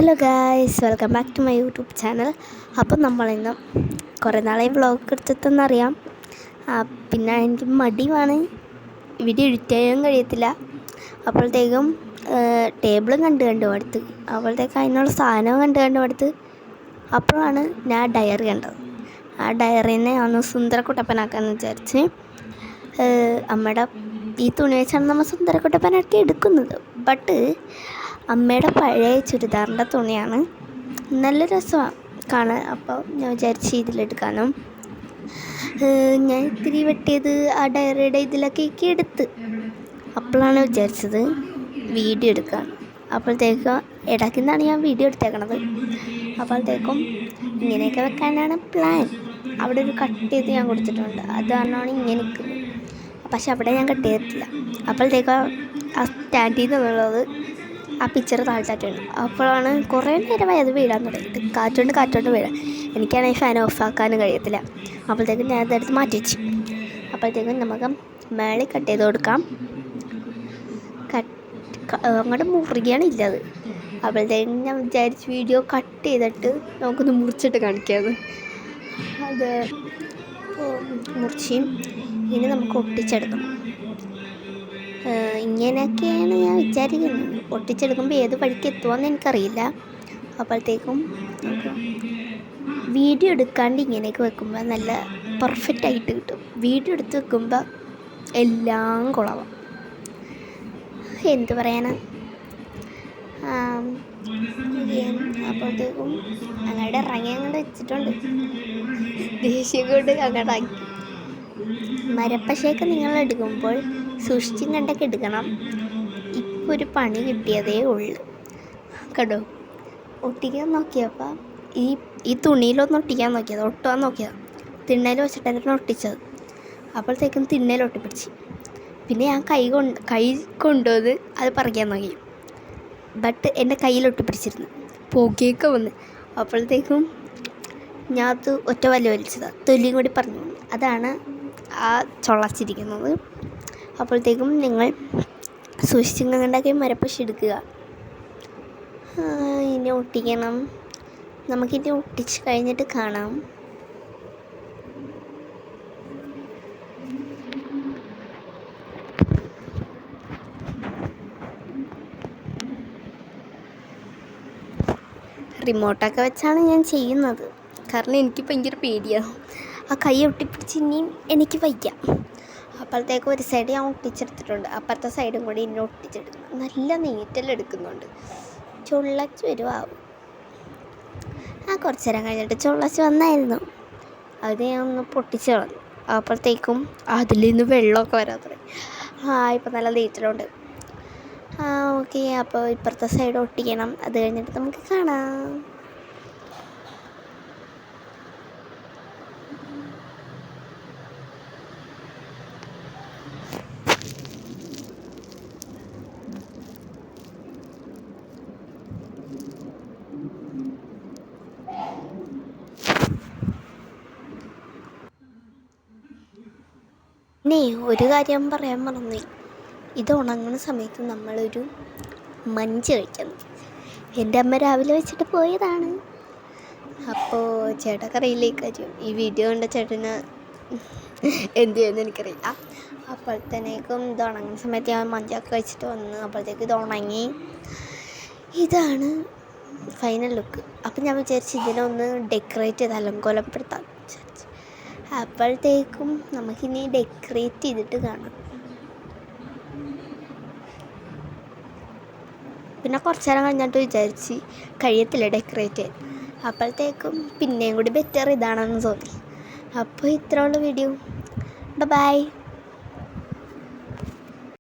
Hello guys, welcome back to my YouTube channel. അപ്പം നമ്മളിന്ന് കുറേ നാളായി വ്ളോഗ് എടുത്തെന്നറിയാം. പിന്നെ എനിക്ക് മടിയുമാണ്, വീഡിയോ എഡിറ്റ് ചെയ്യാൻ കഴിയത്തില്ല. അപ്പോഴത്തേക്കും ടേബിളും കണ്ട് അടുത്ത് അപ്പോഴത്തേക്കും അതിനുള്ള സാധനവും കണ്ട് അടുത്ത് അപ്പോഴാണ് ഞാൻ ഡയറി കണ്ടത്. ആ ഡയറീനെ ഒന്ന് സുന്ദരക്കുട്ടപ്പനാക്കാമെന്ന് വിചാരിച്ച് അമ്മയുടെ ഈ തുണി വെച്ചാണ് നമ്മൾ സുന്ദരക്കുട്ടപ്പനാക്കി എടുക്കുന്നത്. ബട്ട് അമ്മയുടെ പഴയ ചുരിദാറിൻ്റെ തുണിയാണ്, നല്ല രസമാണ് കാണാൻ. അപ്പോൾ ഞാൻ വിചാരിച്ച് ഇതിലെടുക്കാനും ഞാൻ ഇത്തിരി വെട്ടിയത് ആ ഡയറിയുടെ ഇതിലൊക്കെ എടുത്ത് അപ്പോഴാണ് വിചാരിച്ചത് വീഡിയോ എടുക്കാൻ. അപ്പോഴത്തേക്കും ഇടയ്ക്കുന്നാണ് ഞാൻ വീഡിയോ എടുത്തേക്കണത്. അപ്പോഴത്തേക്കും ഇങ്ങനെയൊക്കെ വെക്കാനാണ് പ്ലാൻ. അവിടെ ഒരു കട്ട് ചെയ്ത് ഞാൻ കൊടുത്തിട്ടുണ്ട്, അതാണാണ് ഇങ്ങനെ നിൽക്കുന്നത്. പക്ഷെ അവിടെ ഞാൻ കട്ട് ചെയ്തിട്ടില്ല. അപ്പോഴത്തേക്കും ആ സ്റ്റാൻഡിൽ നിന്നുള്ളത് ആ പിക്ചർ താഴ്ത്താറ്റുണ്ട്. അപ്പോഴാണ് കുറേ നേരമായി അത് വീഴാൻ തുടങ്ങിയിട്ട്, കാറ്റുകൊണ്ട് വീഴാൻ. എനിക്കാണെങ്കിൽ ഫാൻ ഓഫാക്കാനും കഴിയത്തില്ല. അപ്പോഴത്തേക്കും ഞാൻ അതെടുത്ത് മാറ്റി വെച്ചു. അപ്പോഴത്തേക്കും നമുക്ക് മേളിൽ കട്ട് ചെയ്ത് കൊടുക്കാം. അങ്ങോട്ട് മുറിയാണ് ഇല്ലത്. അപ്പോഴത്തേക്കും ഞാൻ വിചാരിച്ച് വീഡിയോ കട്ട് ചെയ്തിട്ട് നമുക്കൊന്ന് മുറിച്ചിട്ട് കാണിക്കാമെന്ന്. അത് മുറിച്ചും ഇനി നമുക്ക് ഒട്ടിച്ചെടുക്കണം. ഇങ്ങനെയൊക്കെയാണ് ഞാൻ വിചാരിക്കുന്നത്. ഒട്ടിച്ചെടുക്കുമ്പോൾ ഏത് വഴിക്ക് എത്തുമെന്ന് എനിക്കറിയില്ല. അപ്പോഴത്തേക്കും വീഡിയോ എടുക്കാണ്ട് ഇങ്ങനെയൊക്കെ വെക്കുമ്പോൾ നല്ല പെർഫെക്റ്റായിട്ട് കിട്ടും. വീഡിയോ എടുത്ത് വെക്കുമ്പോൾ എല്ലാം കുളവാം. എന്ത് പറയാനാ. അപ്പോഴത്തേക്കും അങ്ങോട്ട് ഇറങ്ങി അങ്ങോട്ട് വെച്ചിട്ടുണ്ട്. ദേഷ്യം കൊണ്ട് അങ്ങോട്ട് ആക്കി. മരപ്പശയൊക്കെ നിങ്ങൾ എടുക്കുമ്പോൾ സൂക്ഷിച്ചും കണ്ടൊക്കെ എടുക്കണം. ഇപ്പോൾ ഒരു പണി കിട്ടിയതേ ഉള്ളൂ. കേട്ടോ, ഒട്ടിക്കാൻ നോക്കിയപ്പോൾ ഈ തുണിയിലൊന്ന് ഒട്ടിക്കാൻ നോക്കിയത്, ഒട്ടുവാൻ നോക്കിയത് തിണ്ണയിൽ വെച്ചിട്ടായിരുന്നു ഒട്ടിച്ചത്. അപ്പോഴത്തേക്കും തിണ്ണയിൽ ഒട്ടിപ്പിടിച്ച്. പിന്നെ ഞാൻ കൈ കൊണ്ടുവന്ന് അത് പറിക്കാൻ നോക്കി. ബട്ട് എൻ്റെ കയ്യിൽ ഒട്ടിപ്പിടിച്ചിരുന്നു, പുകയൊക്കെ വന്ന്. അപ്പോഴത്തേക്കും ഞാൻ അത് ഒറ്റ വലിച്ചതാണ്, തൊലിയും കൂടി പറഞ്ഞു. അതാണ് ആ ചൊള്ളച്ചിരിക്കുന്നത്. അപ്പോഴത്തേക്കും നിങ്ങൾ സൂക്ഷിച്ചുണ്ടാക്കി മരപ്പശ എടുക്കുക. ഇനി ഒട്ടിക്കണം. നമുക്കിനി ഒട്ടിച്ച് കഴിഞ്ഞിട്ട് കാണാം. റിമോട്ടൊക്കെ വെച്ചാണ് ഞാൻ ചെയ്യുന്നത്, കാരണം എനിക്ക് ഭയങ്കര പേടിയാണ്. ആ കൈ ഒട്ടിപ്പിടിച്ച് ഇനിയും എനിക്ക് വയ്യ. അപ്പോഴത്തേക്കും ഒരു സൈഡ് ഞാൻ ഒട്ടിച്ചെടുത്തിട്ടുണ്ട്, അപ്പുറത്തെ സൈഡും കൂടി ഇനി ഒട്ടിച്ചെടുക്കണം. നല്ല നീറ്റെല്ലാം എടുക്കുന്നുണ്ട്. ചുള്ളച്ച് വരുവാവും. കുറച്ച് നേരം കഴിഞ്ഞിട്ട് ചുള്ളച്ച് വന്നായിരുന്നു. അത് ഞാൻ ഒന്ന് പൊട്ടിച്ച് കളഞ്ഞു. അപ്പോഴത്തേക്കും അതിൽ നിന്ന് വെള്ളമൊക്കെ വരാൻ തുടങ്ങി. ഇപ്പം നല്ല നീറ്റലുണ്ട്. ഓക്കെ, അപ്പോൾ ഇപ്പുറത്തെ സൈഡ് ഒട്ടിക്കണം. അത് കഴിഞ്ഞിട്ട് നമുക്ക് കാണാം. പിന്നെ ഒരു കാര്യം പറയാൻ മറന്നുപോയി. ഇത് ഉണങ്ങുന്ന സമയത്ത് നമ്മളൊരു മഞ്ച് കഴിക്കണം. എൻ്റെ അമ്മ രാവിലെ വെച്ചിട്ട് പോയതാണ്. അപ്പോൾ ചേട്ടക്കറിയില്ലേ കാര്യം. ഈ വീഡിയോ കണ്ട ചേട്ടന് എന്ത് ചെയ്യുമെന്ന് എനിക്കറിയില്ല. അപ്പോഴത്തേക്കും ഇത് ഉണങ്ങുന്ന സമയത്ത് ഞാൻ മഞ്ചൊക്കെ വെച്ചിട്ട് വന്ന്. അപ്പോഴത്തേക്ക് ഇത് ഉണങ്ങി. ഇതാണ് ഫൈനൽ ലുക്ക്. അപ്പം ഞാൻ വിചാരിച്ച് ഇതിനൊന്ന് ഡെക്കറേറ്റ് ചെയ്ത് അലങ്കോലപ്പെടുത്താം വിചാരിച്ചു. അപ്പോഴത്തേക്കും നമുക്കിനി ഡെക്കറേറ്റ് ചെയ്തിട്ട് കാണാം. പിന്നെ കുറച്ച് നേരം കഴിഞ്ഞിട്ട് വിചാരിച്ച് കഴിയത്തില്ല ഡെക്കറേറ്റ് ചെയ്യാൻ. അപ്പോഴത്തേക്കും പിന്നെയും കൂടി ബെറ്റർ ഇതാണെന്ന് തോന്നി. അപ്പോൾ ഇത്രയുള്ള വീഡിയോ. ബൈ.